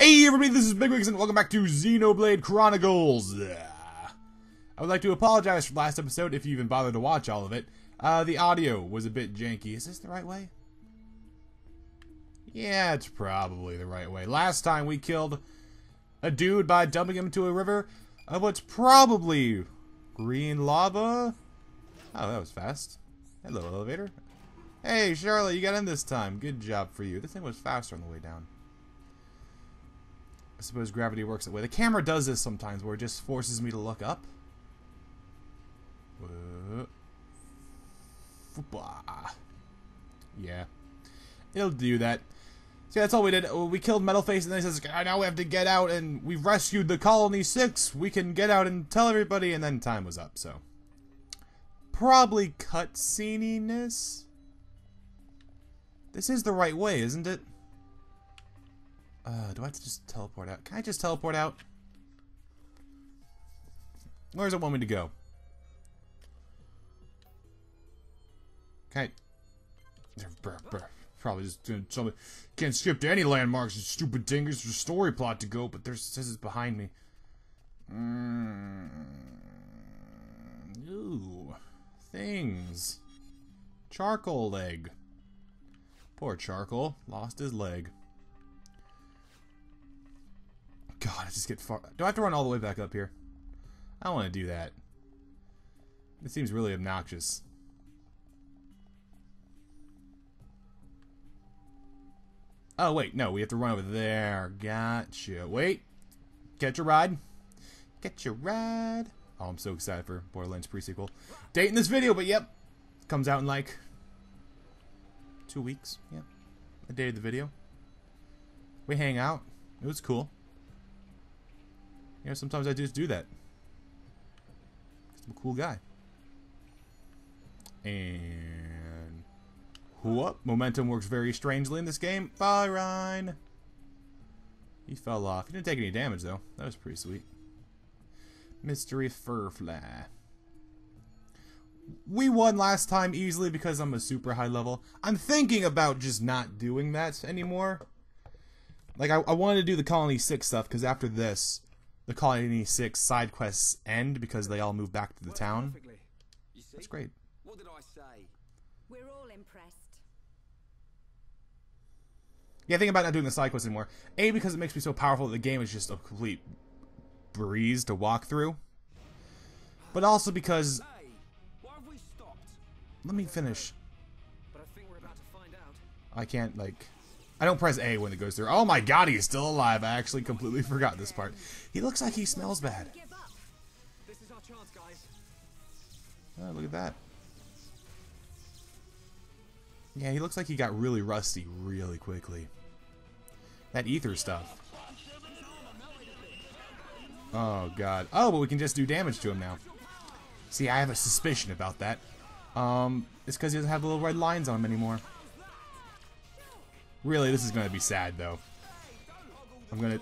Hey everybody, this is TheBiggWiggs and welcome back to Xenoblade Chronicles. I would like to apologize for last episode if you even bothered to watch all of it. The audio was a bit janky. Is this the right way? Yeah, it's probably the right way. Last time we killed a dude by dumping him into a river of what's probably green lava. Oh, that was fast. Hello, elevator. Hey, Charlotte, you got in this time. Good job for you. This thing was faster on the way down. I suppose gravity works that way. The camera does this sometimes, where it just forces me to look up. Yeah. It'll do that. See, that's all we did. We killed Metalface, and then he says, now we have to get out, and we've rescued the Colony 6. We can get out and tell everybody, and then time was up, so. Probably cutscene-iness. This is the right way, isn't it? Do I have to just teleport out? Can I just teleport out? Where does it want me to go? Can I... Probably just gonna tell me... Can't skip to any landmarks, you stupid dingers. There's a story plot to go, but there's... says it's behind me. Ooh. Things. Charcoal leg. Poor Charcoal. Lost his leg. God, I just get far... Do I have to run all the way back up here? I don't want to do that. It seems really obnoxious. Oh, wait. No, we have to run over there. Gotcha. Wait. Catch a ride. Catch a ride. Oh, I'm so excited for Borderlands pre-sequel. Dating this video, but yep. Comes out in like 2 weeks. Yep. I dated the video. We hang out. It was cool. You know, sometimes I just do that. I'm a cool guy. And... whoop. Momentum works very strangely in this game. Bye, Ryan. He fell off. He didn't take any damage, though. That was pretty sweet. Mystery Furfly. We won last time easily because I'm a super high level. I'm thinking about just not doing that anymore. Like, I wanted to do the Colony 6 stuff, because after this... the Colony 6 side quests end because they all move back to the town. That's great. What did I say? We're all impressed. Yeah, think about not doing the side quests anymore. A, because it makes me so powerful that the game is just a complete breeze to walk through. But also because... Hey, why have we stopped? let me finish. But I think we're about to find out. I can't, like... I don't press A when it goes through. Oh my god, he's still alive. I actually completely forgot this part. He looks like he smells bad. This is our chance, guys. Oh, look at that. Yeah, he looks like he got really rusty really quickly. That ether stuff. Oh god. Oh, but we can just do damage to him now. See, I have a suspicion about that. It's because he doesn't have the little red lines on him anymore. Really, this is gonna be sad though. I'm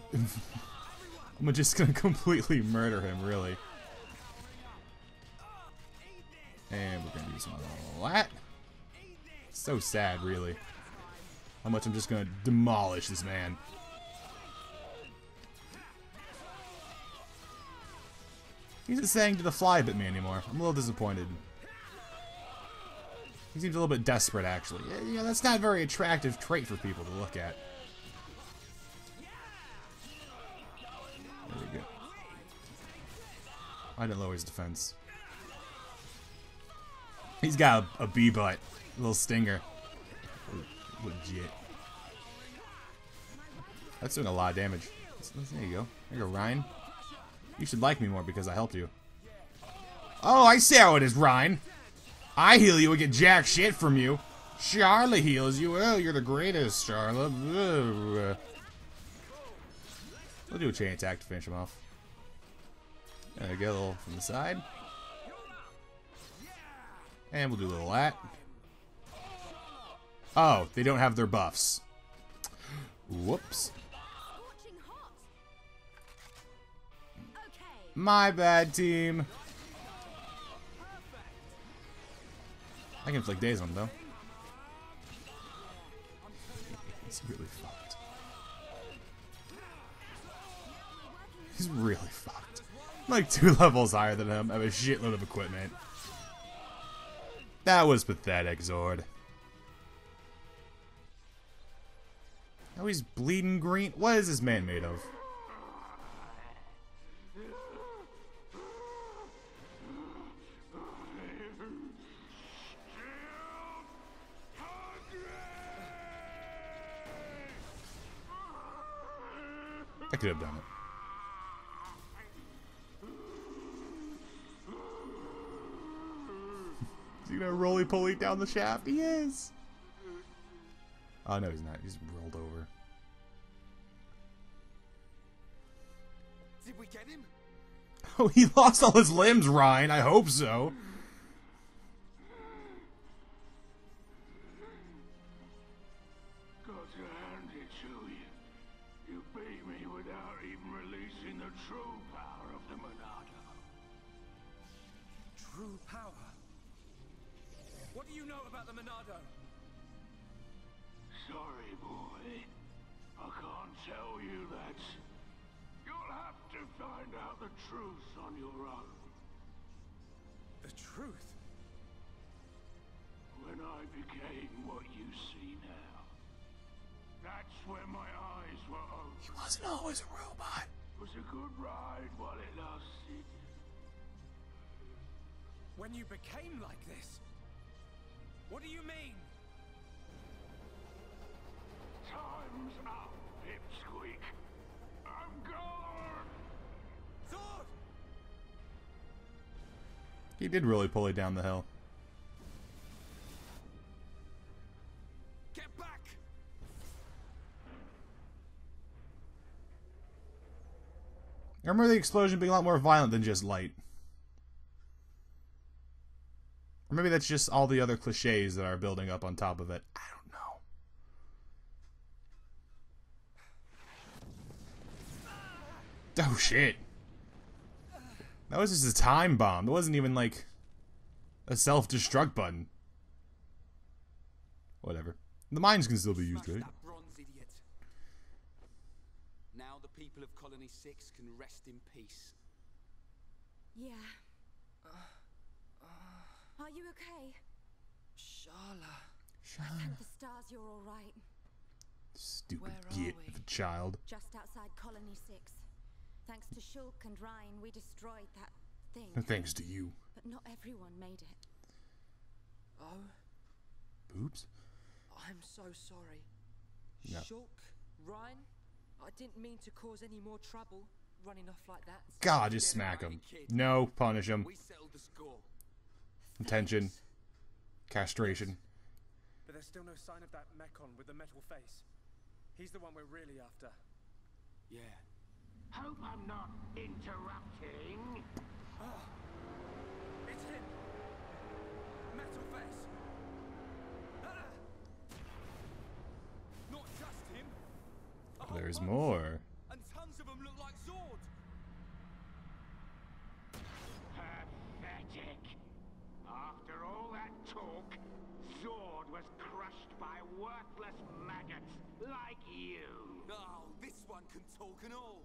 just gonna completely murder him, really. And we're gonna do some of that. So sad, really. How much I'm just gonna demolish this man. He's not saying to the fly bit me anymore. I'm a little disappointed. He seems a little bit desperate, actually. Yeah, that's not a very attractive trait for people to look at. There we go. I didn't lower his defense. He's got a bee-butt. A little stinger. Legit. That's doing a lot of damage. There you go. There you go, Ryan. You should like me more because I helped you. Oh, I see how it is, Ryan. I heal you and get jack shit from you. Charlotte heals you. Oh, you're the greatest, Charlotte. We'll do a chain attack to finish him off. There we go, a little from the side. And we'll do a little that. Oh, they don't have their buffs. Whoops. My bad, team. I can inflict daze on him, though. It's really fucked. He's really fucked. I'm like 2 levels higher than him. I have a shitload of equipment. That was pathetic, Zord. Now he's bleeding green. What is this man made of? I could have done it. Is he gonna roly-poly down the shaft? He is! Oh, no, he's not. He's rolled over. Did we get him? Oh, he lost all his limbs, Ryan. I hope so. Got to hand it to you. You beat me without even releasing the true power of the Monado. True power? What do you know about the Monado? Sorry, boy. I can't tell you that. You'll have to find out the truth on your own. The truth? When I became what you see now, that's when my eyes were open. He wasn't always a robot. It was a good ride while it lasted. When you became like this? What do you mean? Time's up, Pipsqueak. I'm gone! Zord! He did really pull it down the hill. Get back! I remember the explosion being a lot more violent than just light. Or maybe that's just all the other cliches that are building up on top of it. I don't know. Oh shit. That was just a time bomb. It wasn't even like a self-destruct button. Whatever. The mines can still be used, Smash right? that bronze idiot. Now the people of Colony 6 can rest in peace. Yeah. Are you okay? Shala. Thank the stars you're all right. Stupid Where are git we? of a child. Just outside Colony 6. Thanks to Shulk and Ryan, we destroyed that thing. Thanks to you. But not everyone made it. Oh, Oops. I'm so sorry. No. Shulk, Ryan, I didn't mean to cause any more trouble running off like that. God, just smack him. No, punish him. We settled the score. Attention. Castration. But there's still no sign of that Mechon with the metal face. He's the one we're really after. Yeah. Hope I'm not interrupting. It's him! Metal face! Ah! Not just him! A whole There's bunch. more. And tons of them look like Zord! Pathetic. After all that talk, Zord was crushed by worthless maggots like you. Oh, this one can talk and all!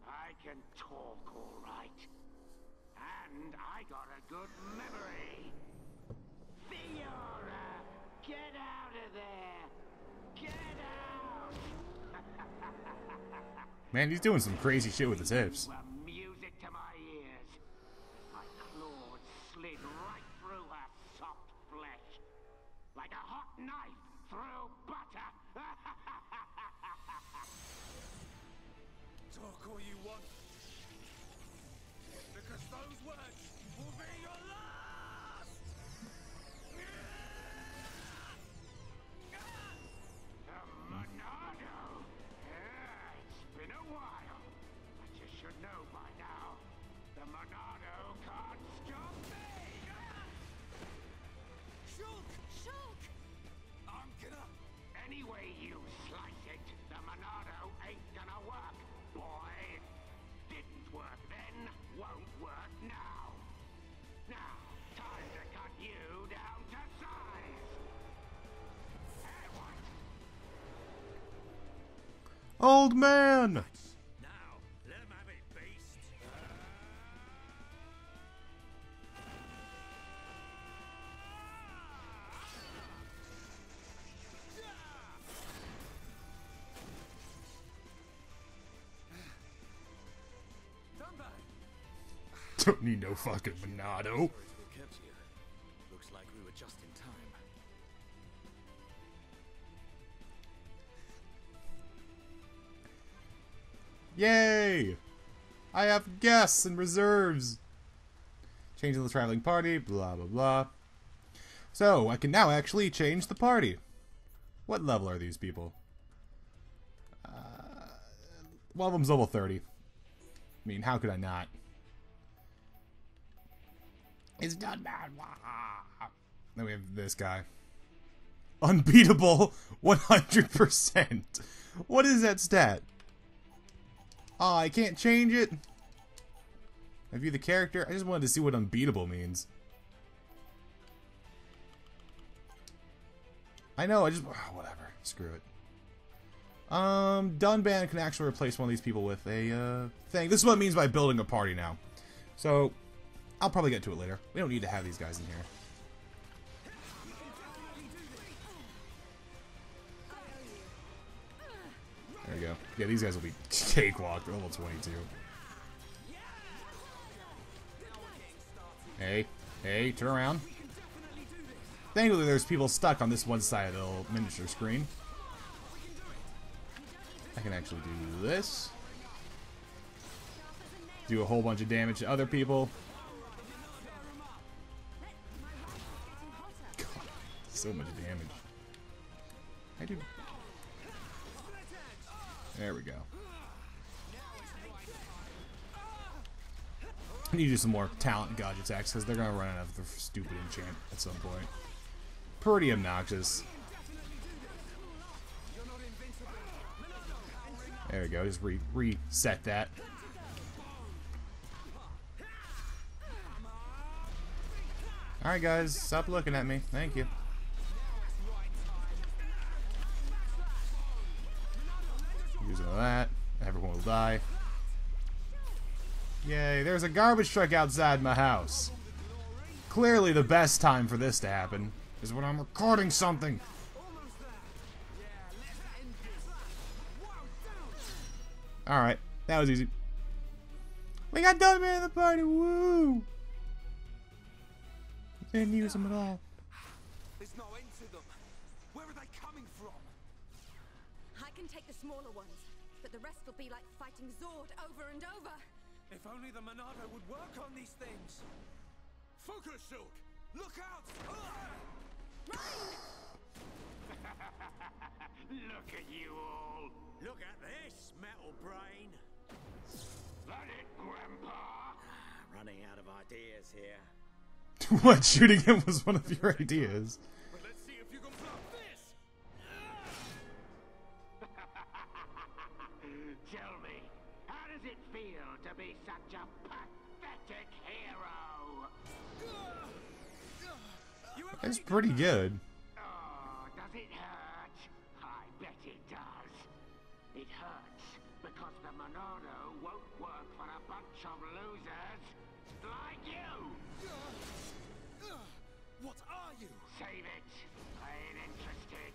I can talk all right. And I got a good memory. Fiora, get out of there! Get out! Man, he's doing some crazy shit with his hips. You were music to my ears. My claws slid right through her soft flesh. Like a hot knife through butter. Talk all you want. Because those words will be your last! The Monado. It's been a while, but you should know by now. The Monado can't stop me. Shulk! Shulk! I'm gonna... Any way you slice it, the Monado ain't gonna work, boy. Didn't work then, won't work now. Now, time to cut you down to size. Hey, what? Old man! Now, let him have it, Don't need no fucking Monado. Kept you. Looks like we were just in time. Yay! I have guests and reserves. Changing the traveling party, blah blah blah. So, I can now actually change the party. What level are these people? One of them's level 30. I mean, how could I not? It's done bad. Then we have this guy. Unbeatable 100%. What is that stat? Oh, I can't change it. I view the character. I just wanted to see what unbeatable means. I know, I just... whatever. Screw it. Dunban can actually replace one of these people with a, thing. This is what it means by building a party now. So, I'll probably get to it later. We don't need to have these guys in here. There we go. Yeah, these guys will be cakewalk. They're level 22. Hey. Hey, turn around. Thankfully, there's people stuck on this one side of the little miniature screen. I can actually do this. Do a whole bunch of damage to other people. God, so much damage. I do. There we go. I need to do some more talent gouge attacks because they're going to run out of their stupid enchant at some point. Pretty obnoxious. There we go. Just reset that. Alright guys, stop looking at me. Thank you. Using all that. Everyone will die. Yay, there's a garbage truck outside my house. Clearly the best time for this to happen is when I'm recording something. Alright, that was easy. We got Dunban in the party, woo! Didn't use them at all. There's no end to them. Where are they coming from? I can take the smaller ones, but the rest will be like fighting Zord over and over. If only the Monado would work on these things. Focus, Shulk! Look out! Look at you all. Look at this, metal brain. That it, Grandpa? Running out of ideas here. What, shooting him was one of your ideas? Well, let's see if you can block this! Tell me, how does it feel to be such a pathetic hero? That's pretty good. Oh, does it hurt? I bet it does. It hurts because the Monado won't work for a bunch of losers like you. What are you? Save it. I ain't interested.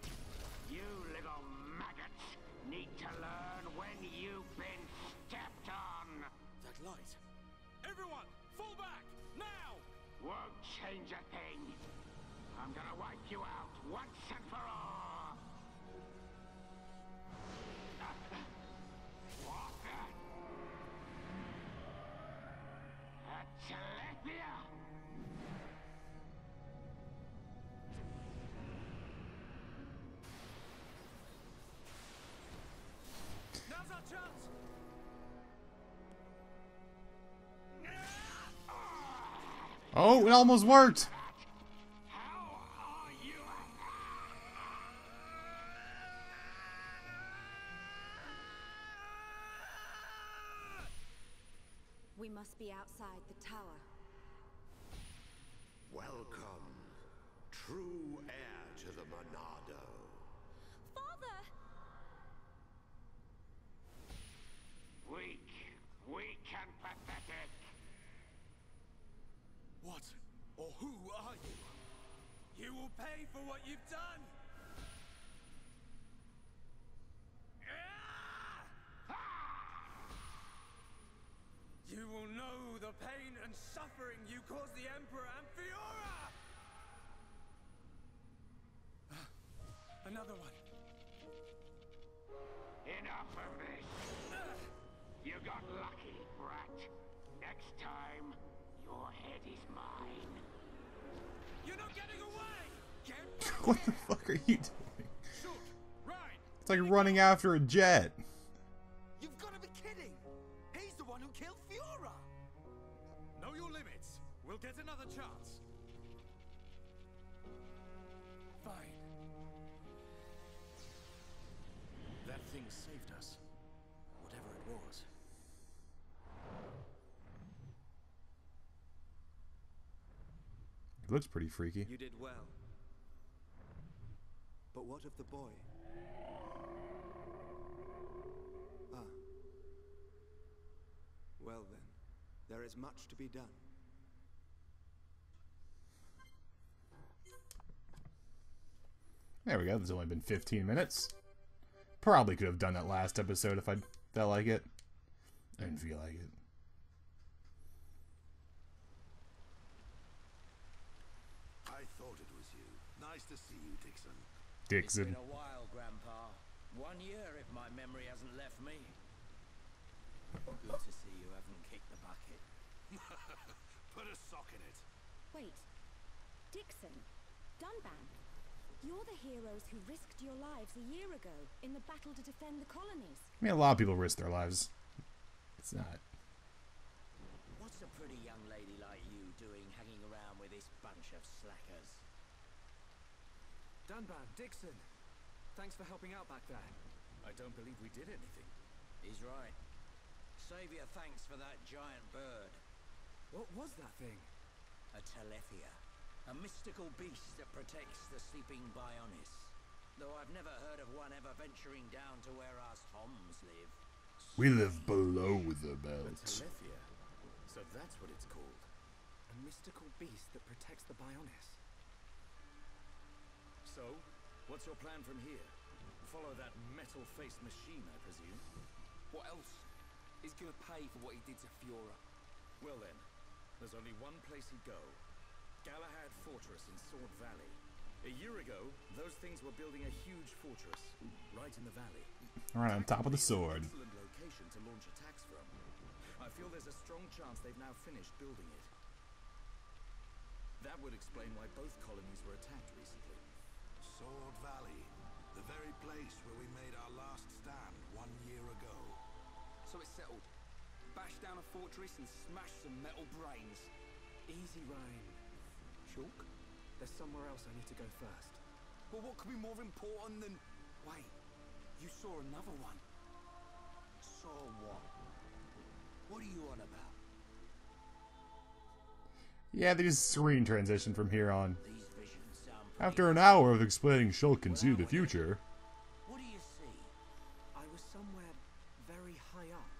You little maggots need to learn when you've been stepped on. That light. Everyone, fall back! Now! Won't change a thing. I'm gonna wipe you out once and for all. What the? Telepia? Now's our chance! Oh, it almost worked! How are you? We must be outside the tower. Welcome, true heir to the Monado. Father! Weak and pathetic. What or who are you? You will pay for what you've done! You will know the pain and suffering you caused the Emperor and Fiora! Another one. Enough of this. You got lucky, brat. Next time, your head is mine. You're not getting away! Get What the fuck are you doing? shoot! Ride! It's like running after a jet. You've got to be kidding! He's the one who killed Fiora! Know your limits. We'll get another chance. Fine. That thing saved us. Whatever it was. It looks pretty freaky. You did well. But what of the boy? Ah. Well then, there is much to be done. There we go. There's only been 15 minutes. Probably could have done that last episode if I felt like it. I didn't feel like it. I thought it was you. Nice to see you, Dixon. It's Dixon. been a while, Grandpa. 1 year, if my memory hasn't left me. Good to see you haven't kicked the bucket. Put a sock in it. Wait. Dixon. Dunban. You're the heroes who risked your lives a year ago in the battle to defend the colonies. I mean, a lot of people risk their lives. It's not. What's a pretty young lady like you doing hanging around with this bunch of slackers? Dunban, Dixon. Thanks for helping out back there. I don't believe we did anything. He's right. Save your thanks for that giant bird. What was that thing? A Telethia. A mystical beast that protects the sleeping Bionis. Though I've never heard of one ever venturing down to where us Toms live. We live below the A belt. Telethia. So that's what it's called. A mystical beast that protects the Bionis. So, what's your plan from here? Follow that metal-faced machine, I presume? What else? He's gonna pay for what he did to Fiora. Well then, there's only one place he'd go. Galahad Fortress in Sword Valley. A year ago, those things were building a huge fortress, right in the valley. Right on top of the sword. Excellent location to launch attacks from. I feel there's a strong chance they've now finished building it. That would explain why both colonies were attacked recently. Sword Valley. The very place where we made our last stand 1 year ago. So it's settled. Bash down a fortress and smash some metal brains. Easy, Ryan. Shulk? There's somewhere else I need to go first. Well, what could be more important than... Wait, you saw another one. Saw what? What are you on about? Yeah, they just screen transition from here on. These visions sound pretty... After an hour of explaining Shulk can see the future. What do you see? I was somewhere very high up.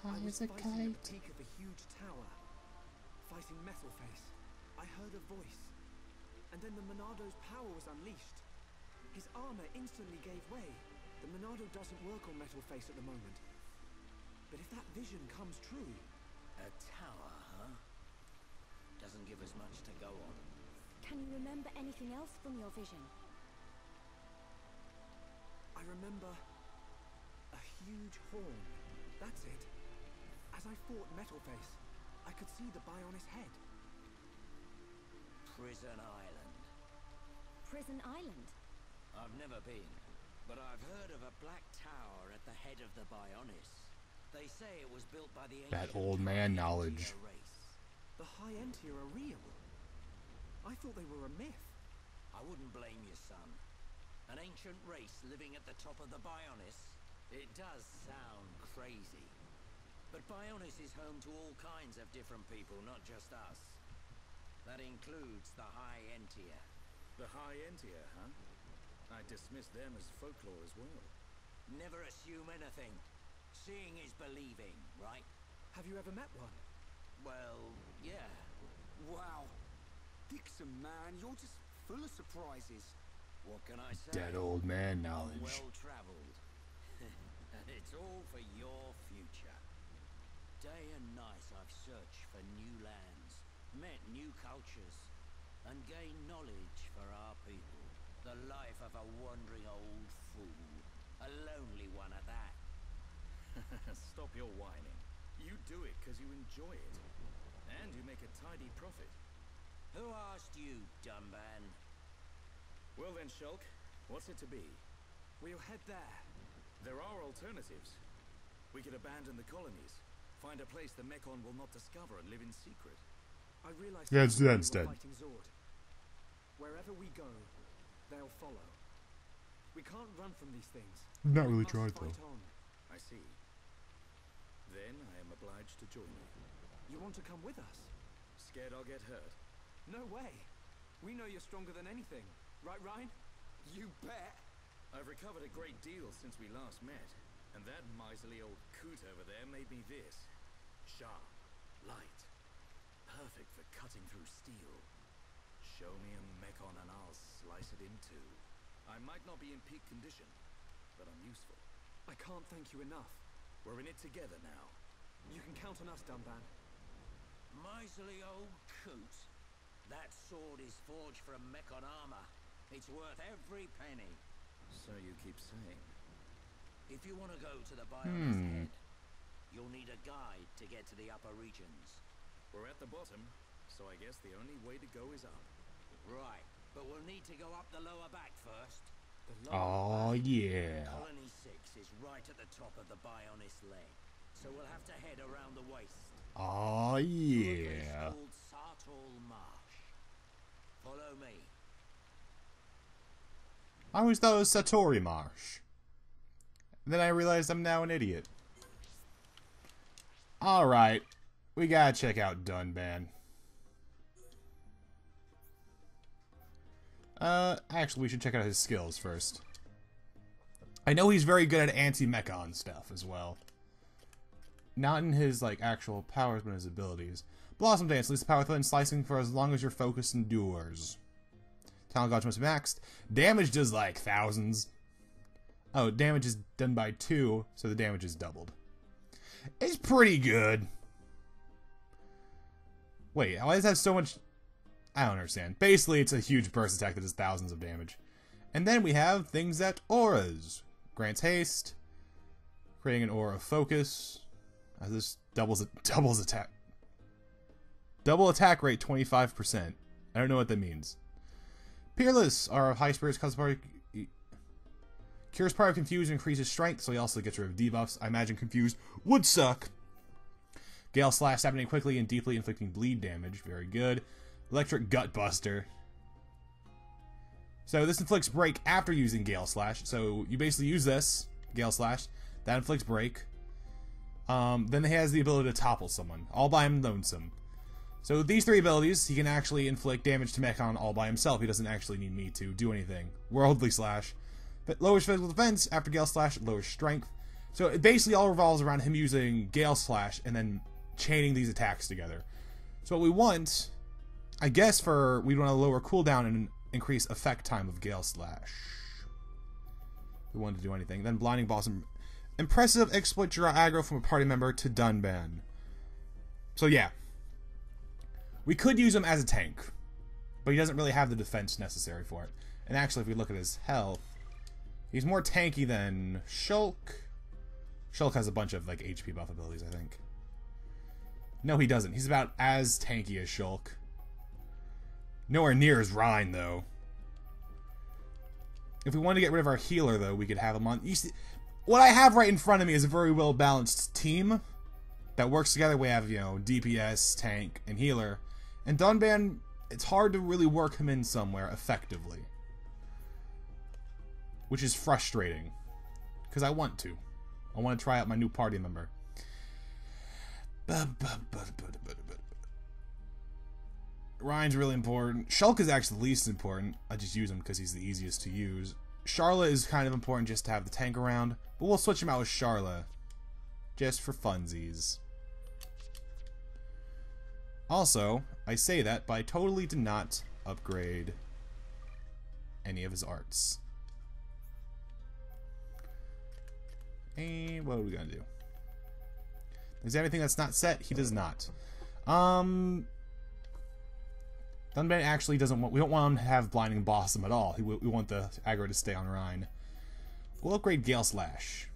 High I was as a fighting at kite. the peak of a huge tower. Fighting Metalface. I heard a voice. And then the Monado's power was unleashed. His armor instantly gave way. The Monado doesn't work on Metalface at the moment. But if that vision comes true... A tower, huh? Doesn't give us much to go on. Can you remember anything else from your vision? I remember... a huge horn. That's it. As I fought Metalface, I could see the Bionis head. Prison Island. Prison Island? I've never been, but I've heard of a black tower at the head of the Bionis. They say it was built by the That ancient old man High knowledge. Entia race. The High Entia are real. I thought they were a myth. I wouldn't blame you, son. An ancient race living at the top of the Bionis. It does sound crazy. But Bionis is home to all kinds of different people, not just us. That includes the High Entia. The High Entia, huh? I dismiss them as folklore as well. Never assume anything. Seeing is believing, right? Have you ever met one? Well, yeah. Wow. Dixon, man, you're just full of surprises. What can I say? That old man I'm knowledge. well traveled. And it's all for your future. Day and night I've searched for new lands, met new cultures, and gained knowledge for our people. The life of a wandering old fool. A lonely one at that. Stop your whining. You do it because you enjoy it. And you make a tidy profit. Who asked you, Dunban? Well then, Shulk, what's it to be? We'll head there. There are alternatives. We could abandon the colonies, find a place the Mekon will not discover and live in secret. I realize Yeah, let's do that we were instead. fighting Zord. Wherever we go, they'll follow. We can't run from these things. Not We really must tried fight though. on. I see. Then I am obliged to join you. You want to come with us? Scared I'll get hurt? No way. We know you're stronger than anything. Right, Ryan? You bet. I've recovered a great deal since we last met. And that miserly old coot over there made me this. Sharp. Light. Perfect for cutting through steel. Show me a Mekon and I'll slice it in two. I might not be in peak condition, but I'm useful. I can't thank you enough. We're in it together now. You can count on us, Dunban. Miserly old coot. That sword is forged from Mekon armor. It's worth every penny. So you keep saying. If you want to go to the Bionis head, you'll need a guide to get to the upper regions. We're at the bottom, so I guess the only way to go is up. Right, but we'll need to go up the lower back first. Oh yeah. Colony 6 is right at the top of the Bionis leg, so we'll have to head around the waist. Oh To a place yeah. called Sartol Marsh. Follow me. I always thought it was Satori Marsh. Then I realized I'm now an idiot. Alright. We gotta check out Dunban. Actually, we should check out his skills first. I know he's very good at anti-Mekon stuff as well. Not in his, like, actual powers, but in his abilities. Blossom Dance leads the power within slicing for as long as your focus endures. Talent gauge must be maxed. Damage does, like, thousands. Oh, damage is done by 2, so the damage is doubled. It's pretty good. Wait, why does it have so much... I don't understand. Basically, it's a huge burst attack that does thousands of damage. And then we have things that auras. Grants haste. Creating an aura of focus. This doubles attack. Double attack rate 25%. I don't know what that means. Peerless are high spirits cause part cures part of confused and increases strength, so he also gets rid of debuffs. I imagine confused would suck. Gale Slash, happening quickly and deeply inflicting bleed damage. Very good. Electric Gut Buster. So this inflicts break after using Gale Slash. So you basically use this, Gale Slash, that inflicts break. Then he has the ability to topple someone, all by him lonesome. So with these 3 abilities, he can actually inflict damage to Mekon all by himself. He doesn't actually need me to do anything. Worldly Slash. But lowers physical defense after Gale Slash, lowers strength. So it basically all revolves around him using Gale Slash and then chaining these attacks together. So what we want, I guess we want to lower cooldown and increase effect time of Gale Slash. We want to do anything. Then Blinding Blossom. Impressive exploit, draw aggro from a party member to Dunban. So yeah. We could use him as a tank, but he doesn't really have the defense necessary for it. And actually, if we look at his health, he's more tanky than Shulk. Shulk has a bunch of like HP buff abilities, I think. No, he doesn't. He's about as tanky as Shulk. Nowhere near as Rhine, though. If we wanted to get rid of our healer, though, we could have him on... You see, what I have right in front of me is a very well-balanced team that works together. We have, you know, DPS, tank, and healer. And Dunban, it's hard to really work him in somewhere effectively. Which is frustrating. Because I want to. I want to try out my new party member. Ryan's really important. Shulk is actually the least important. I just use him because he's the easiest to use. Charlotte is kind of important just to have the tank around. But we'll switch him out with Charlotte. Just for funsies. Also, I say that, but I totally did not upgrade any of his arts. And what are we gonna do? Is there anything that's not set? He does not. Dunban actually doesn't want... We don't want him to have Blinding Blossom at all. We want the aggro to stay on Rhine. We'll upgrade Gale Slash.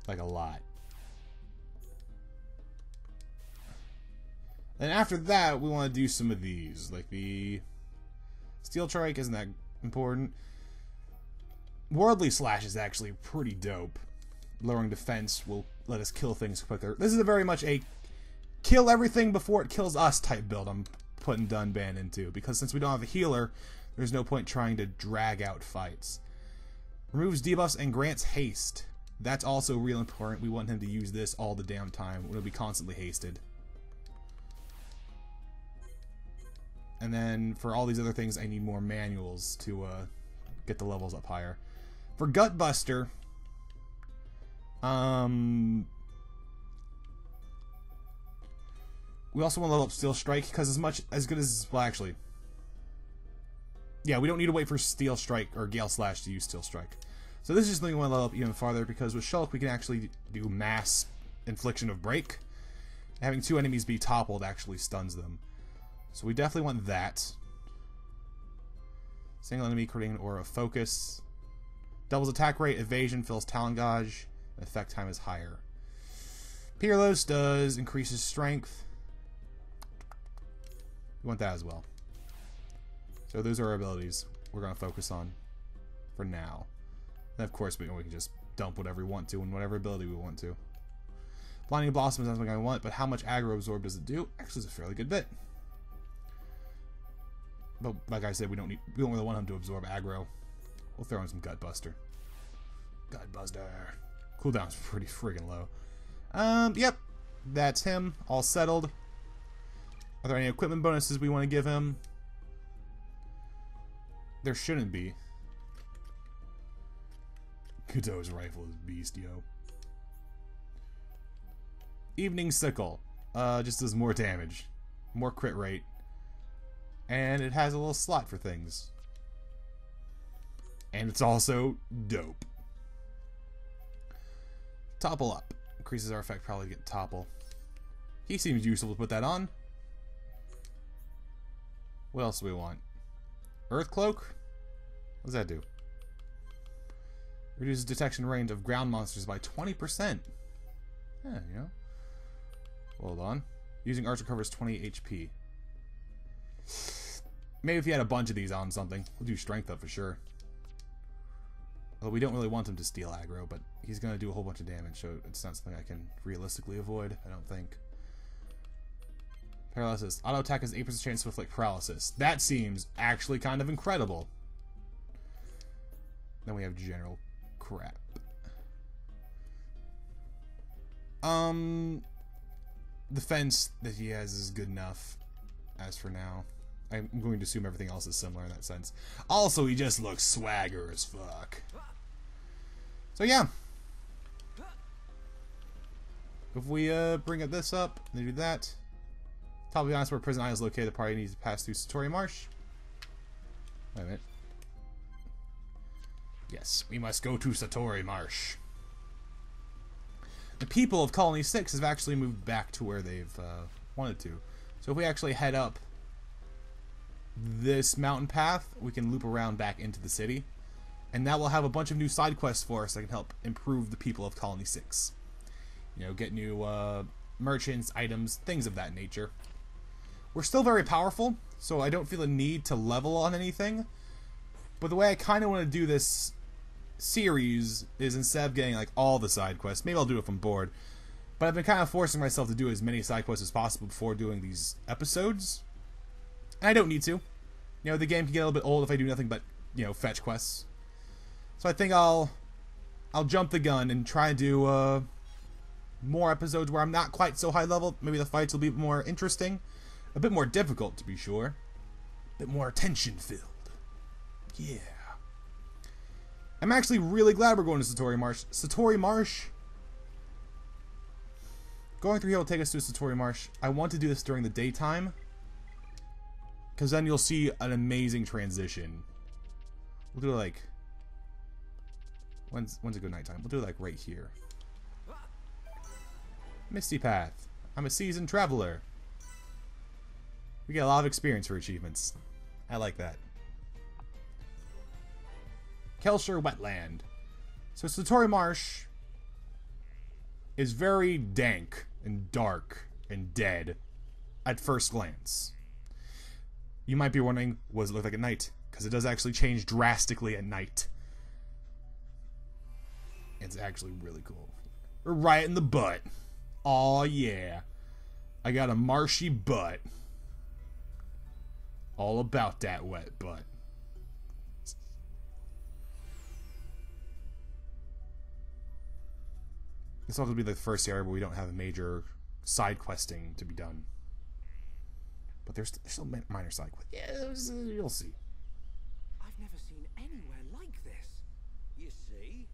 Like a lot. And after that, we want to do some of these. Like the... Steel Trike isn't that important. Worldly Slash is actually pretty dope. Lowering defense will let us kill things quicker. This is a very much a kill everything before it kills us type build I'm putting Dunban into. Because since we don't have a healer, there's no point trying to drag out fights. Removes debuffs and grants haste. That's also real important. We want him to use this all the damn time. It'll be constantly hasted. And then for all these other things, I need more manuals to get the levels up higher. For Gutbuster, we also want to level up Steel Strike because as good as, well, actually, yeah, we don't need to wait for Steel Strike or Gale Slash to use Steel Strike. So this is just something we want to level up even farther because with Shulk we can actually do mass infliction of break. Having 2 enemies be toppled actually stuns them. So we definitely want that. Single enemy creating an aura of focus. Doubles attack rate, evasion, fills Talon Gauge, and effect time is higher. Peerless does increases strength. We want that as well. So those are our abilities we're going to focus on for now. And of course we can just dump whatever we want to and whatever ability we want to. Blinding Blossom is something I want, but how much aggro absorb does it do? Actually, it's a fairly good bit. But like I said, we don't really want him to absorb aggro. We'll throw in some Gutbuster. Gutbuster. Cooldown's pretty friggin' low. Yep. That's him. All settled. Are there any equipment bonuses we want to give him? There shouldn't be. Kuto's rifle is beast, yo. Evening Sickle. Just does more damage. More crit rate. And it has a little slot for things. And it's also dope. Topple Up. Increases our effect probably to get Topple. He seems useful to put that on. What else do we want? Earth Cloak? What does that do? Reduces detection range of ground monsters by 20%. Yeah, you know. Hold on. Using Archer covers 20 HP. Maybe if you had a bunch of these on something. We'll do strength up for sure. Well, we don't really want him to steal aggro, but he's going to do a whole bunch of damage, so it's not something I can realistically avoid, I don't think. Paralysis. Auto attack has 8% chance to inflict paralysis. That seems actually kind of incredible. Then we have general crap. Defense that he has is good enough as for now. I'm going to assume everything else is similar in that sense. Also, he just looks swagger as fuck. So yeah. If we bring this up and do that. Top of the honest where Prison Island is located, the party needs to pass through Satori Marsh. Wait a minute. Yes, we must go to Satori Marsh. The people of Colony 6 have actually moved back to where they've wanted to. So if we actually head up this mountain path, we can loop around back into the city. And that will have a bunch of new side quests for us that can help improve the people of Colony 6. You know, get new merchants, items, things of that nature. We're still very powerful, so I don't feel a need to level on anything. But the way I kind of want to do this series is instead of getting like all the side quests, maybe I'll do it if I'm bored, but I've been kind of forcing myself to do as many side quests as possible before doing these episodes. And I don't need to. You know, the game can get a little bit old if I do nothing but, you know, fetch quests. So I think I'll jump the gun and try and do more episodes where I'm not quite so high level. Maybe the fights will be more interesting, a bit more difficult to be sure, a bit more tension filled. Yeah. I'm actually really glad we're going to Satori Marsh. Satori Marsh. Going through here will take us to Satori Marsh. I want to do this during the daytime, because then you'll see an amazing transition. We'll do it like... When's a good nighttime? We'll do it like right here. Misty Path. I'm a seasoned traveler. We get a lot of experience for achievements. I like that. Kelshire Wetland. So Satori Marsh is very dank and dark and dead at first glance. You might be wondering, what does it look like at night? Because it does actually change drastically at night. It's actually really cool. We're right in the butt. Aw, yeah. I got a marshy butt. All about that wet butt. This will have to be the first area where we don't have a major side questing to be done. But there's still minor side quests. Yeah, you'll see. I've never seen anywhere like this. You see?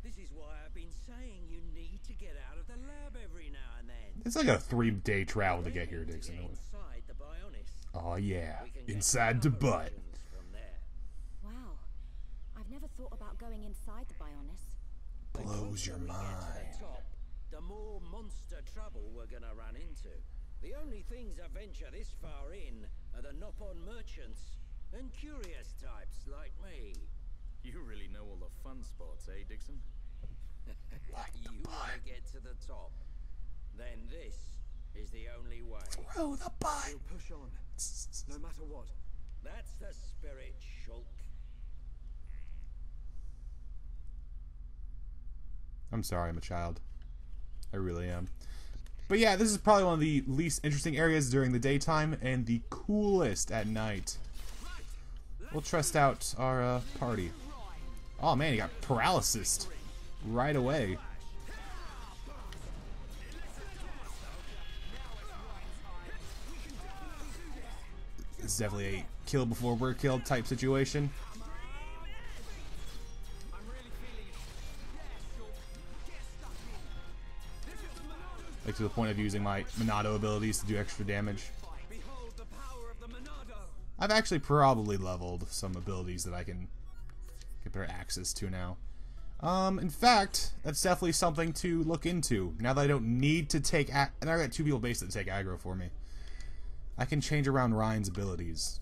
This is why I've been saying you need to get out of the lab every now and then. It's like a 3-day travel to get here, Dixon. Inside the Bionis. Oh yeah, inside the butt. From there. Wow. I've never thought about going inside the Bionis. Blows your The closer we get to mind. the top, the more monster trouble we're gonna run into. The only things that venture this far in are the Nopon merchants and curious types like me. You really know all the fun spots, eh, Dixon? You wanna get to the top, then this is the only way. Throw the butt. We'll push on, no matter what. That's the spirit, Shulk. I'm sorry, I'm a child. I really am. But yeah, this is probably one of the least interesting areas during the daytime and the coolest at night. We'll trust out our party. Oh man, he got paralysis right away. It's definitely a kill before we're killed type situation. Like to the point of using my Monado abilities to do extra damage. Behold the power of the Monado. I've actually probably leveled some abilities that I can get better access to now. In fact, that's definitely something to look into. Now that I don't need to take... and I got 2 people based that take aggro for me. I can change around Ryan's abilities.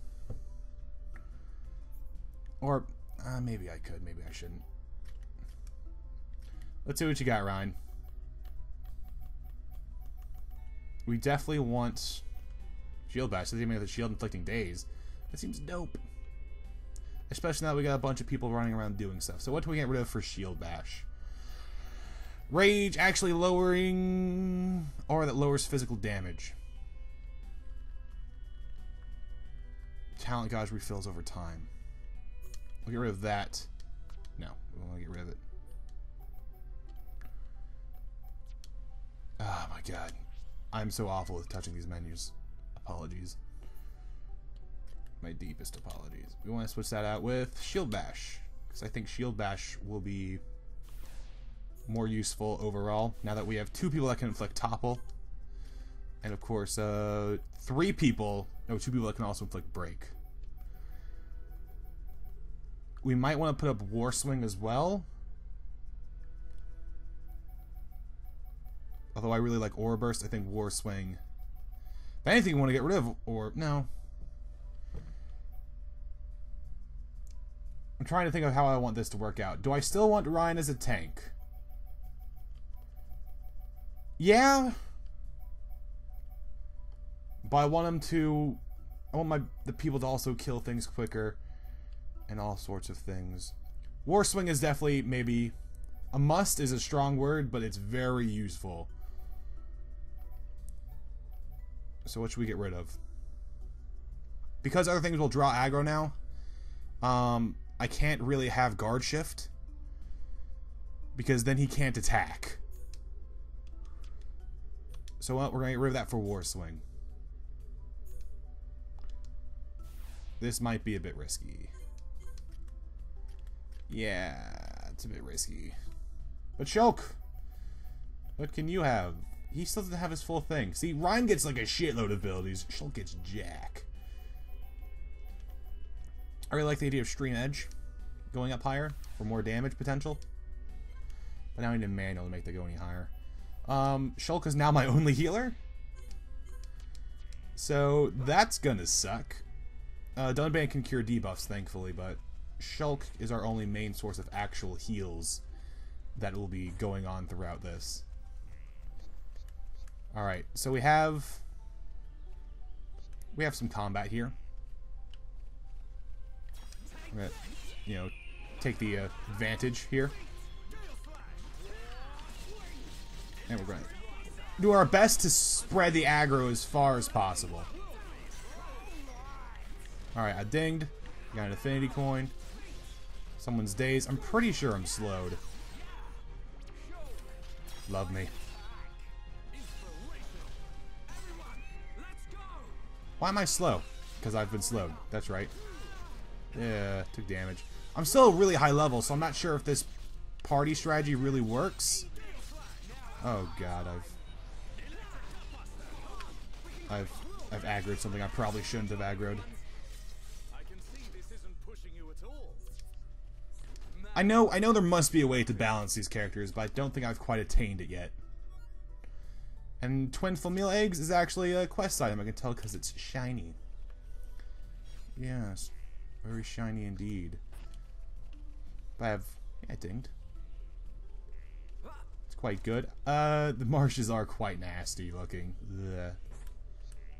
Or, maybe I could, maybe I shouldn't. Let's see what you got, Ryan. We definitely want Shield Bash. Doesn't even have the Shield Inflicting Days. That seems dope. Especially now we got a bunch of people running around doing stuff. So what do we get rid of for Shield Bash? Rage actually lowering... or that lowers physical damage. Talent Gauge refills over time. We'll get rid of that. No, we want to get rid of it. Oh my god. I'm so awful with touching these menus. Apologies. My deepest apologies. We want to switch that out with Shield Bash, because I think Shield Bash will be more useful overall, now that we have 2 people that can inflict Topple. And of course, 2 people that can also inflict Break. We might want to put up War Swing as well. Although I really like Aura Burst, I think War Swing... If anything, we want to get rid of... or... no. I'm trying to think of how I want this to work out. Do I still want Ryan as a tank? Yeah. But I want him to... I want the people to also kill things quicker. And all sorts of things. War Swing is definitely maybe... a must is a strong word, but it's very useful. So what should we get rid of? Because other things will draw aggro now, I can't really have Guard Shift, because then he can't attack. So we're going to get rid of that for War Swing. This might be a bit risky. Yeah, it's a bit risky. But Shulk, what can you have? He still doesn't have his full thing. See, Ryan gets like a shitload of abilities. Shulk gets jack. I really like the idea of Stream Edge going up higher for more damage potential. But now I need a manual to make that go any higher. Shulk is now my only healer. So that's gonna suck. Dunban can cure debuffs, thankfully, but Shulk is our only main source of actual heals that will be going on throughout this. Alright, so we have some combat here. I'm gonna, you know, take the advantage here. And we're going to do our best to spread the aggro as far as possible. Alright, I dinged. Got an affinity coin. Someone's dazed. I'm pretty sure I'm slowed. Love me. Why am I slow? Because I've been slowed. That's right. Yeah, took damage. I'm still really high level, so I'm not sure if this party strategy really works. Oh god, I've aggroed something I probably shouldn't have aggroed. I know there must be a way to balance these characters, but I don't think I've quite attained it yet. And twin flameal eggs is actually a quest item, I can tell because it's shiny. Yes, very shiny indeed. But I have, yeah, dinged. It's quite good. The marshes are quite nasty looking. Ugh.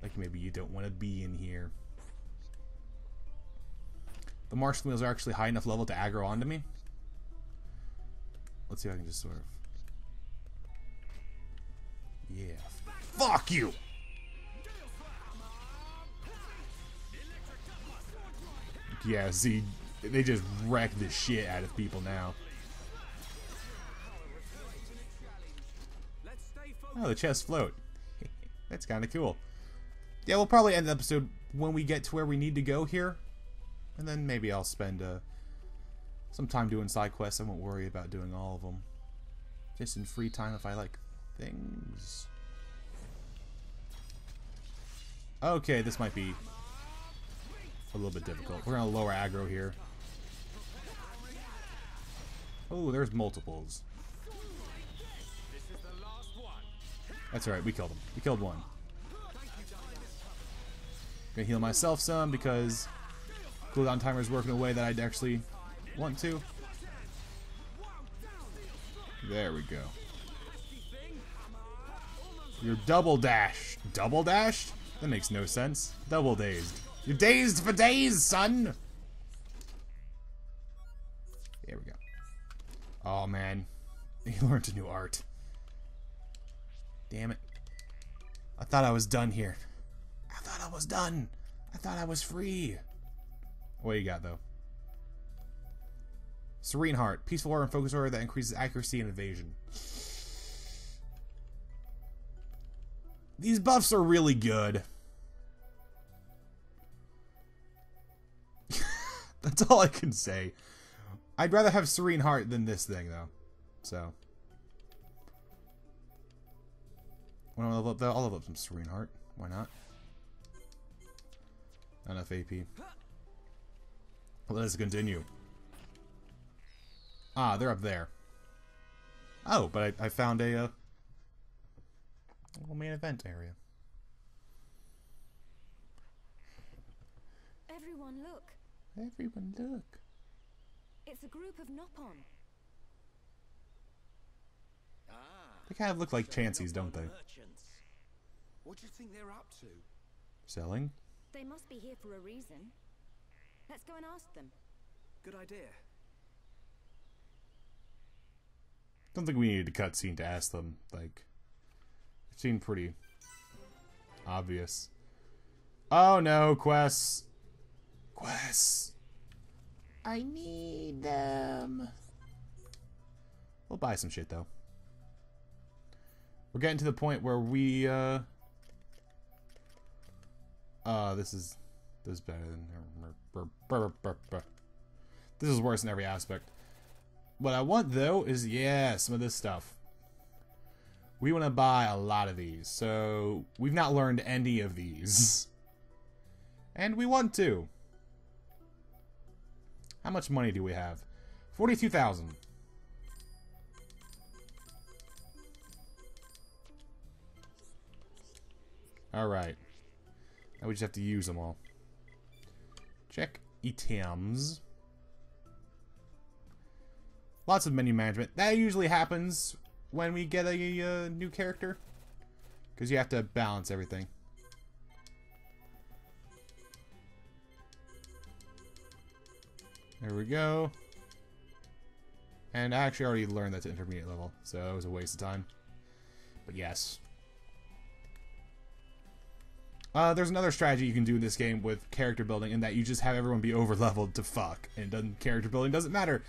Like maybe you don't want to be in here. The marsh flameals are actually high enough level to aggro onto me. Let's see if I can just sort of... Yeah. Fuck you! Yeah, see, they just wreck the shit out of people now. Oh, the chests float. That's kind of cool. Yeah, we'll probably end the episode when we get to where we need to go here. And then maybe I'll spend some time doing side quests. I won't worry about doing all of them. Just in free time if I like things. Okay, this might be a little bit difficult. We're gonna lower aggro here. Oh, there's multiples. That's alright, we killed him. We killed one. Gonna heal myself some because cooldown timer is working a way that I'd actually want to. There we go. You're double dashed. Double dashed? That makes no sense. Double dazed. You're dazed for days, son! There we go. Oh, man. He learned a new art. Damn it. I thought I was done here. I thought I was done. I thought I was free. What do you got, though? Serene Heart. Peaceful aura and focus aura that increases accuracy and evasion. These buffs are really good. That's all I can say. I'd rather have Serene Heart than this thing, though. So. When I level up, though, I'll level up some Serene Heart. Why not? Not enough AP. Let us continue. Ah, they're up there. Oh, but I found a little main event area. Everyone look. Everyone look. It's a group of Nopon. Ah, They kind of look like Chanseys, don't they? merchants. What do you think they're up to? Selling? They must be here for a reason. Let's go and ask them. Good idea. Don't think we needed a cutscene to ask them. Like, it seemed pretty obvious. Oh no, quests. Quests. I need them. We'll buy some shit though. We're getting to the point where we this is better than this is worse in every aspect. What I want though is, yeah, some of this stuff. We want to buy a lot of these. So we've not learned any of these. And we want to. How much money do we have? 42,000. Alright. Now we just have to use them all. Check items. Lots of menu management. That usually happens when we get a new character. Because you have to balance everything. There we go. And I actually already learned that to intermediate level, so it was a waste of time. But yes. There's another strategy you can do in this game with character building, in that you just have everyone be over-leveled to fuck. And character building doesn't matter.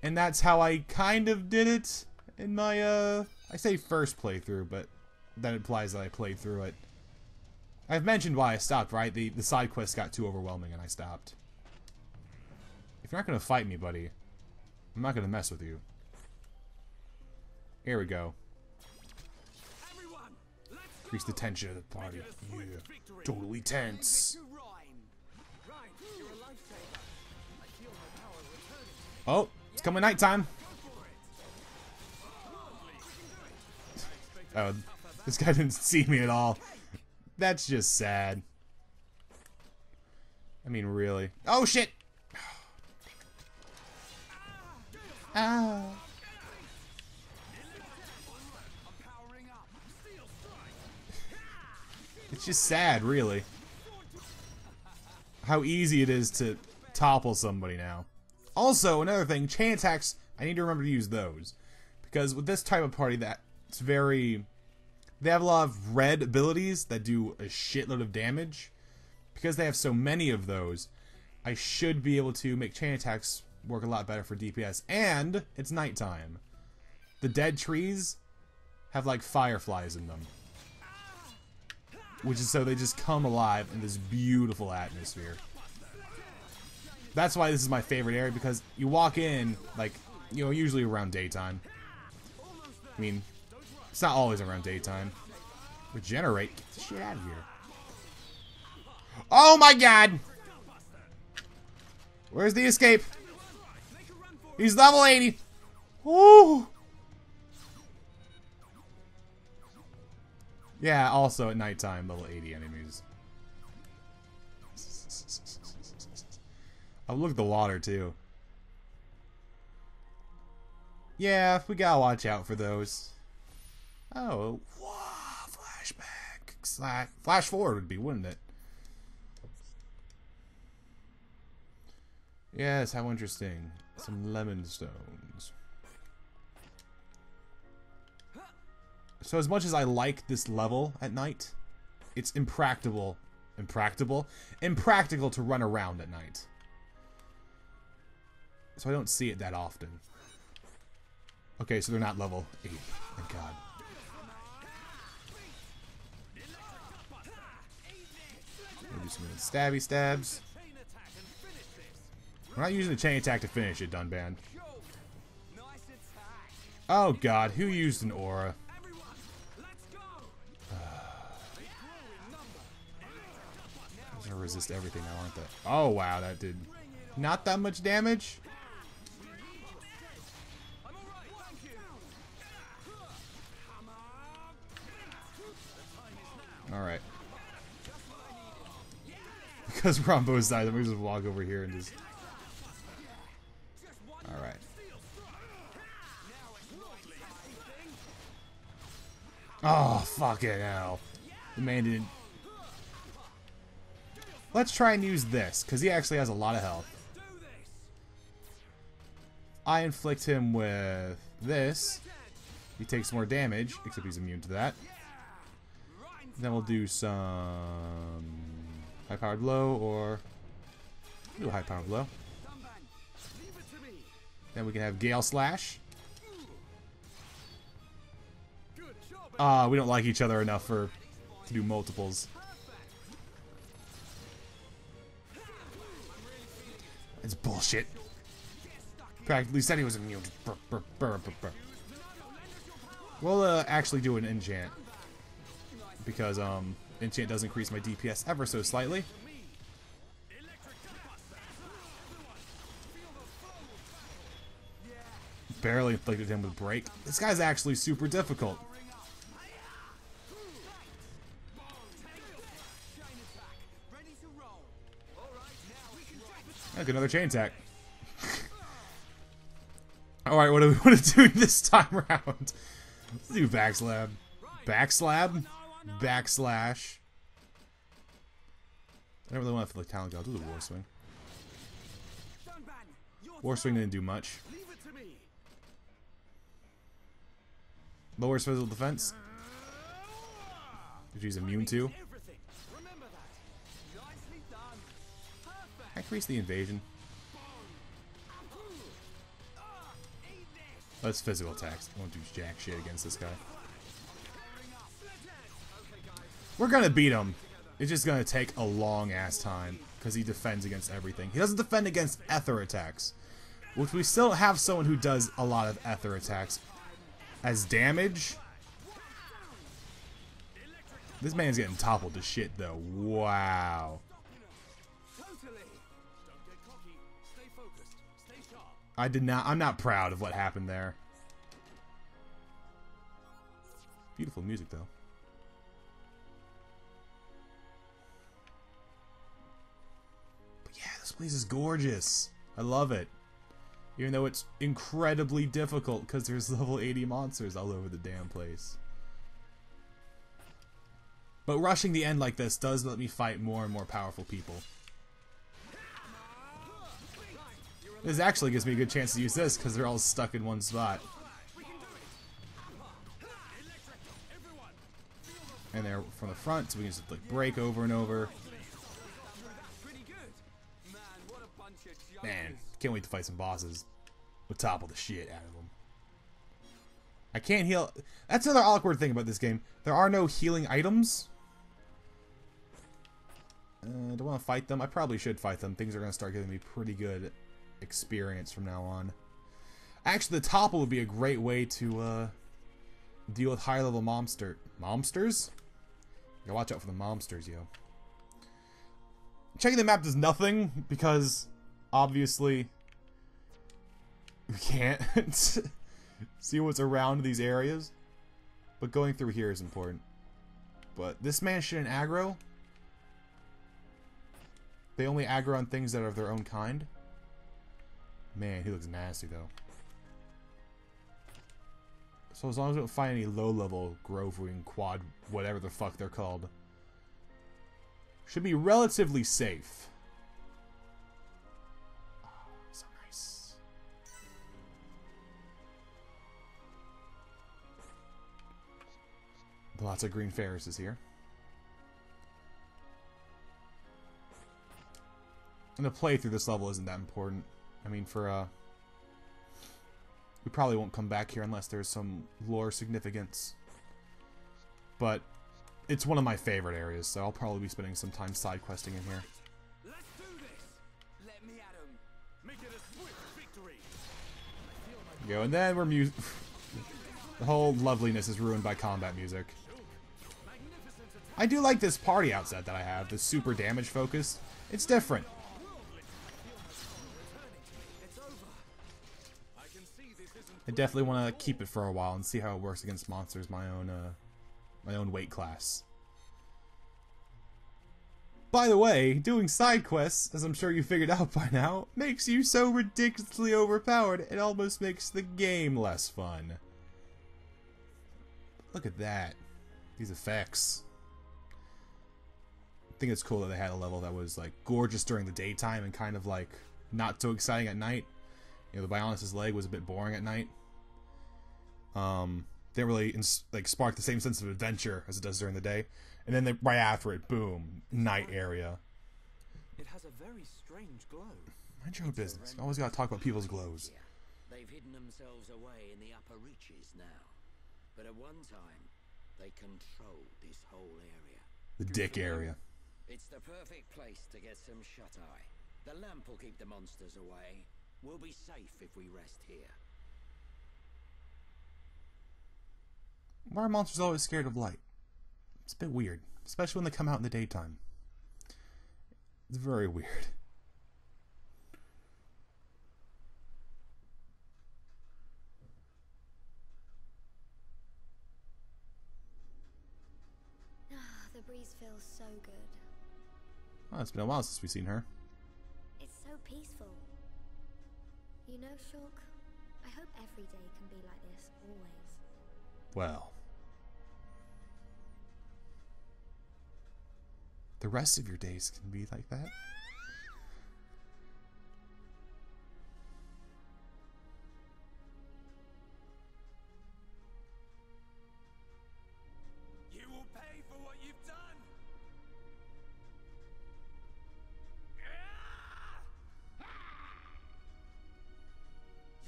And that's how I kind of did it in my, I say first playthrough, but that implies that I played through it. I've mentioned why I stopped, right? The side quests got too overwhelming and I stopped. If you're not going to fight me, buddy, I'm not going to mess with you. Here we go. Increase the tension of the party. Yeah. Totally tense. Oh, it's coming nighttime. Oh, this guy didn't see me at all. That's just sad. I mean, really. Oh, shit! Ah. It's just sad, really. How easy it is to topple somebody now. Also, another thing, chain attacks, I need to remember to use those. Because with this type of party, that's very... They have a lot of red abilities that do a shitload of damage. Because they have so many of those, I should be able to make chain attacks work a lot better for DPS. And it's nighttime. The dead trees have like fireflies in them. Which is so they just come alive in this beautiful atmosphere. That's why this is my favorite area, because you walk in, like, you know, usually around daytime. I mean, it's not always around daytime. Regenerate? Get the shit out of here. Oh my god! Where's the escape? He's level 80! Woo! Yeah, also at nighttime, level 80 enemies. Oh, look at the water, too. Yeah, we gotta watch out for those. Oh, wow, flashback. Flash forward would be, wouldn't it? Yes, how interesting. Some lemon stones. So as much as I like this level at night, it's impractical to run around at night. So I don't see it that often. Okay, so they're not level 8. Thank God. Maybe some stabby stabs. We're not using the chain attack to finish it, Dunban. Oh God, who used an aura? They're gonna resist everything now, aren't they? Oh wow, that did not that much damage. Alright. Because we're on both sides, we just walk over here and just... Alright. Oh, fucking hell. The man didn't... Let's try and use this, because he actually has a lot of health. I inflict him with this. He takes more damage, except he's immune to that. Then we'll do some high-powered blow, or do a high-powered blow. Then we can have Gale Slash. We don't like each other enough to do multiples. It's bullshit. Practically said he was immune. We'll actually do an enchant. Because enchant does increase my DPS ever so slightly. Barely inflicted him with break. This guy's actually super difficult. Look, another chain attack. Alright, what do we want to do this time around? Let's do backslab. Backslab? Backslash. I don't really want to feel like talent god. I'll do the war swing. War swing didn't do much. Lowers physical defense, which he's immune to. Increase the invasion. That's physical attacks. I won't do jack shit against this guy. We're gonna beat him. It's just gonna take a long ass time because he defends against everything. He doesn't defend against ether attacks, which we still have someone who does a lot of ether attacks as damage. This man's getting toppled to shit though. Wow. I'm not proud of what happened there. Beautiful music though. But yeah, this place is gorgeous. I love it. Even though it's incredibly difficult because there's level 80 monsters all over the damn place. But rushing the end like this does let me fight more and more powerful people. This actually gives me a good chance to use this because they're all stuck in one spot. And they're from the front, so we can just like break over and over. Man, can't wait to fight some bosses. We'll topple the shit out of them. I can't heal. That's another awkward thing about this game. There are no healing items. Do I want to fight them? I probably should fight them. Things are going to start giving me pretty good experience from now on. Actually, the topple would be a great way to deal with high-level monsters. You gotta watch out for the monsters, yo. Checking the map does nothing because obviously we can't see what's around these areas, but going through here is important. But this man shouldn't aggro. They only aggro on things that are of their own kind. Man, he looks nasty though. So as long as we don't find any low-level Grove Wing, Quad, whatever the fuck they're called, should be relatively safe. Oh, so nice. Lots of green Ferrises here. And the play through this level isn't that important. I mean, we probably won't come back here unless there's some lore significance. But it's one of my favorite areas, so I'll probably be spending some time side questing in here. Let's do this. Let me at 'em. Make it a swift victory. Go, and then we're the whole loveliness is ruined by combat music. I do like this party outset that I have, the super damage focused. It's different. I definitely want to keep it for a while and see how it works against monsters my own weight class. By the way, doing side quests, as I'm sure you figured out by now, makes you so ridiculously overpowered it almost makes the game less fun. Look at that. These effects. I think it's cool that they had a level that was like gorgeous during the daytime and kind of like not so exciting at night. You know, the Bionis' leg was a bit boring at night. Didn't really like spark the same sense of adventure as it does during the day. And then right after it, boom, night area. It has a very strange glow. Mind your own business. You always gotta talk about people's glows. They've hidden themselves away in the upper reaches now. But at one time, they controlled this whole area. The dick area. It's the perfect place to get some shut-eye. The lamp will keep the monsters away. We'll be safe if we rest here. Why are monsters always scared of light? It's a bit weird, especially when they come out in the daytime. It's very weird. The breeze feels so good. Oh, it's been a while since we've seen her. It's so peaceful. You know, Shulk, I hope every day can be like this, always. Well, the rest of your days can be like that. You will pay for what you've done!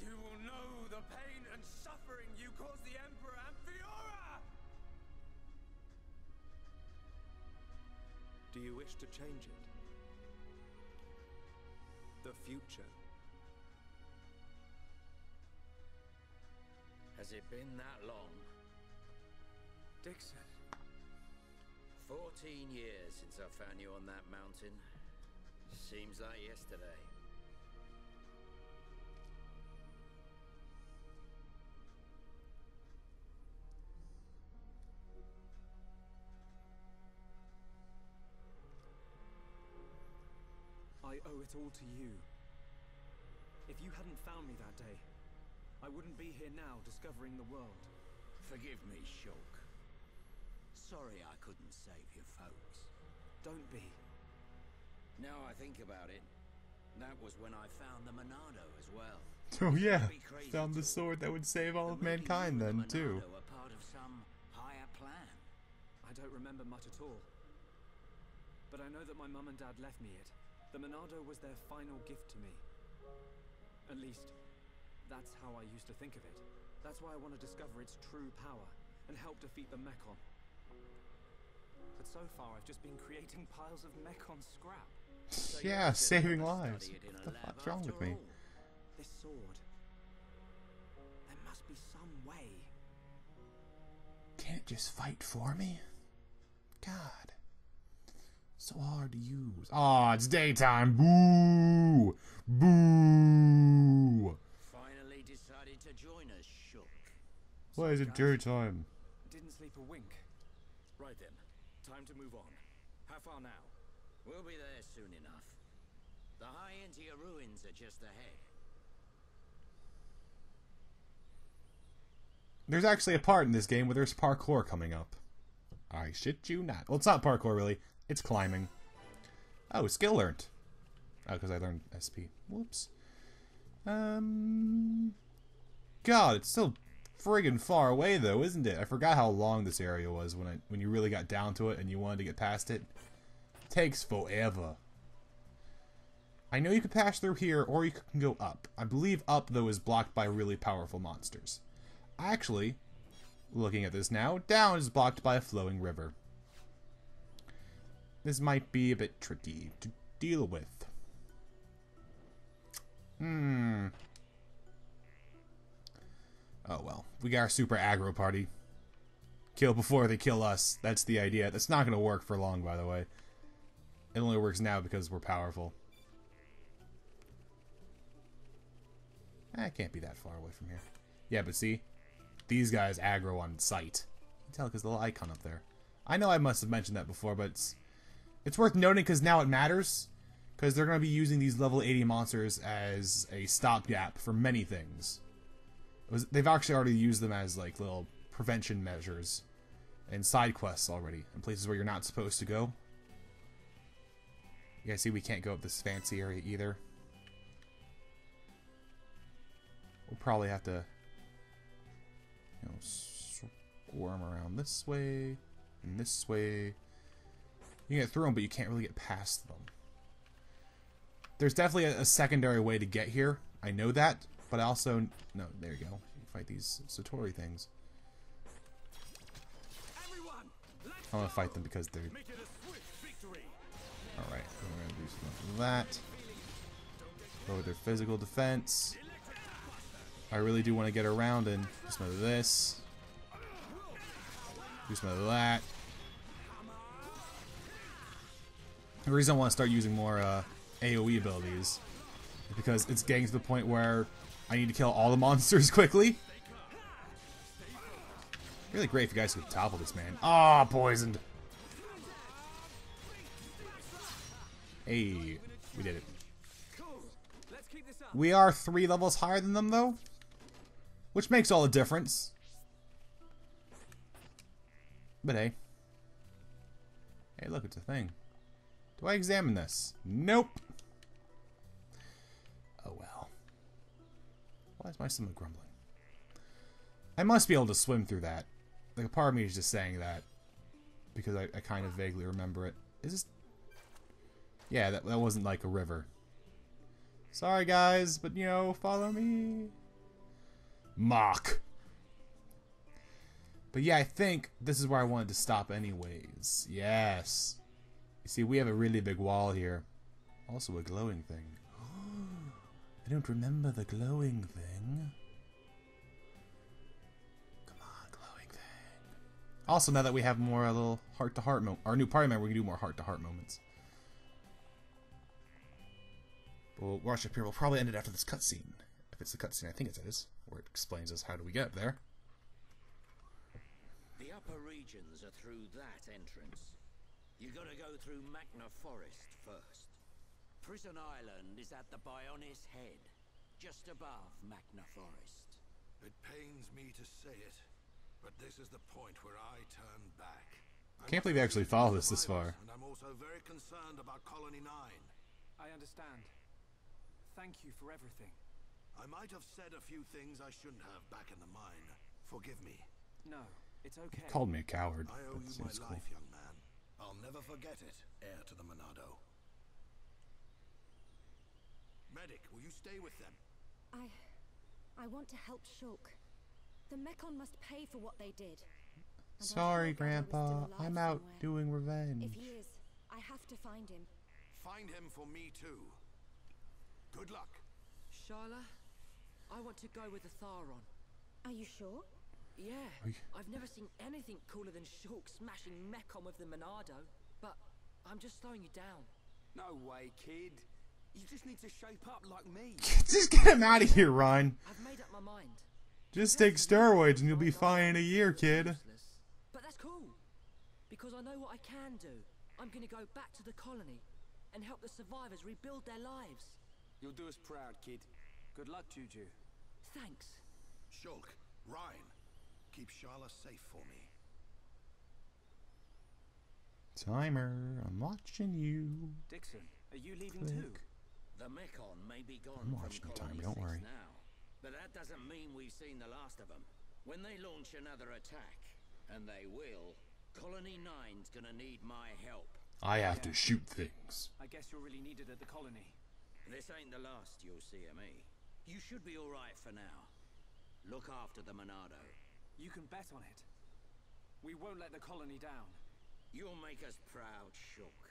You will know the pain and suffering you caused the Emperor and Fiora! Do you wish to change it? The future? Has it been that long? Dixon. 14 years since I found you on that mountain. Seems like yesterday. I owe it all to you. If you hadn't found me that day, I wouldn't be here now discovering the world. Forgive me, Shulk. Sorry I couldn't save your folks. Don't be. Now I think about it, that was when I found the Monado as well. Oh yeah, found the sword that would save all of mankind then too. Monado were part of some higher plan. I don't remember much at all. But I know that my mum and dad left me it. The Monado was their final gift to me. At least, that's how I used to think of it. That's why I want to discover its true power and help defeat the Mechon. But so far, I've just been creating piles of Mechon scrap. So Yeah, you saving didn't lives. study it in What a the lab fuck's wrong with after me? all. This sword. There must be some way. Can't it just fight for me? God. So hard to use. Aw, it's daytime. Boo! Boo! Finally decided to join us, Shulk. Why is it daytime? Didn't sleep a wink. Right then, time to move on. How far now? We'll be there soon enough. The High Entia ruins are just ahead. There's actually a part in this game where there's parkour coming up. I shit you not. Well, it's not parkour, really. It's climbing. Oh, skill learned. Oh, because I learned SP. Whoops. God, it's still friggin' far away, though, isn't it? I forgot how long this area was when you really got down to it and you wanted to get past it. Takes forever. I know you can pass through here, or you can go up. I believe up, though, is blocked by really powerful monsters. Actually, looking at this now, down is blocked by a flowing river. This might be a bit tricky to deal with. Oh well, we got our super aggro party. Kill before they kill us. That's the idea. That's not going to work for long, by the way. It only works now because we're powerful. I can't be that far away from here. Yeah, but see? These guys aggro on sight. You can tell because the little icon up there. I know I must have mentioned that before, but it's worth noting because now it matters. Because they're going to be using these level 80 monsters as a stopgap for many things. They've actually already used them as like little prevention measures and side quests already in places where you're not supposed to go. You guys see we can't go up this fancy area either. We'll probably have to, you know, swarm around this way and this way. You can get through them, but you can't really get past them. There's definitely a secondary way to get here. I know that, but I also... No, there you go. You fight these Satori things. I want to fight them because they're... Alright, we're going to do some of that. Lower their physical defense. I really do want to get around and do some of this. Do some of that. The reason I want to start using more AoE abilities is because it's getting to the point where I need to kill all the monsters quickly. Really great if you guys could topple this man. Ah, poisoned. Hey, we did it. Keep this up. We are 3 levels higher than them, though. Which makes all the difference. But hey. Hey, look, it's a thing. Do I examine this? Nope. Oh well. Why is my stomach grumbling? I must be able to swim through that. Like, a part of me is just saying that. Because I kind of vaguely remember it. Is this... Yeah, that wasn't like a river. Sorry, guys, but, you know, follow me. Mock. But yeah, I think this is where I wanted to stop anyways. Yes. You see, we have a really big wall here. Also a glowing thing. I don't remember the glowing thing. Come on, glowing thing. Also, now that we have more little heart-to-heart moments, our new party member, we can do more heart-to-heart moments. But we'll watch up here. We'll probably end it after this cutscene. If it's the cutscene, I think it is. Where it explains us how do we get up there. The upper regions are through that entrance. You gotta go through Magna Forest first. Prison Island is at the Bionis head, just above Magna Forest. It pains me to say it, but this is the point where I turn back. Can't believe you actually followed us this far. And I'm also very concerned about Colony 9. I understand. Thank you for everything. I might have said a few things I shouldn't have back in the mine. Forgive me. No, it's okay. Called me a coward. I owe That you seems my cool. life, young man. I'll never forget it, heir to the Monado. Medic, will you stay with them? I want to help Shulk. The Mekon must pay for what they did. And I Sorry, thought Gary was still Grandpa. alive I'm out somewhere. doing revenge. If he is, I have to find him. Find him for me too. Good luck. Sharla, I want to go with the Tharon. Are you sure? Yeah, Are you- I've never seen anything cooler than Shulk smashing Mekon with the Monado. But I'm just slowing you down. No way, kid. You just need to shape up like me. Just get him out of here, Ryan. I've made up my mind. Just take steroids and you'll be fine in a year, kid. Useless. But that's cool, because I know what I can do. I'm gonna go back to the colony and help the survivors rebuild their lives. You'll do us proud, kid. Good luck, Juju. Thanks. Shulk, Ryan, keep Sharla safe for me. Timer, I'm watching you. Dixon, are you leaving too? Click. The Mekon may be gone I'm from watching the Colony timer, don't 6 worry. now, but that doesn't mean we've seen the last of them. When they launch another attack, and they will, Colony 9's gonna need my help. I have to shoot things. I guess you're really needed at the colony. This ain't the last you'll see of me. You should be alright for now. Look after the Monado. You can bet on it. We won't let the colony down. You'll make us proud, Shulk.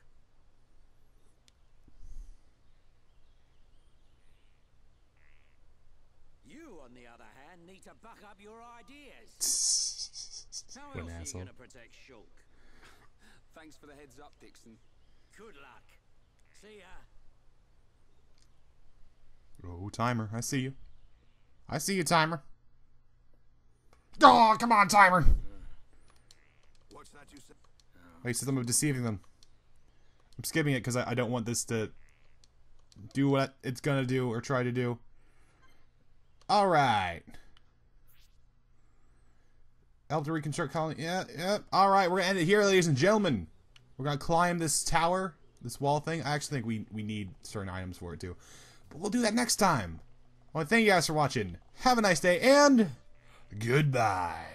You, on the other hand, need to back up your ideas. How What an else are you asshole. gonna protect Shulk? Thanks for the heads up, Dixon. Good luck. See ya. Oh, timer, I see you. I see you, timer. Oh, come on, timer. What's that you said? I said something about deceiving them. I'm skipping it because I don't want this to do what it's gonna do or try to do. Alright. Help to reconstruct colony. Yeah. Alright, we're gonna end it here, ladies and gentlemen. We're gonna climb this tower, this wall thing. I actually think we need certain items for it too. But we'll do that next time. I want to thank you guys for watching. Have a nice day, and goodbye.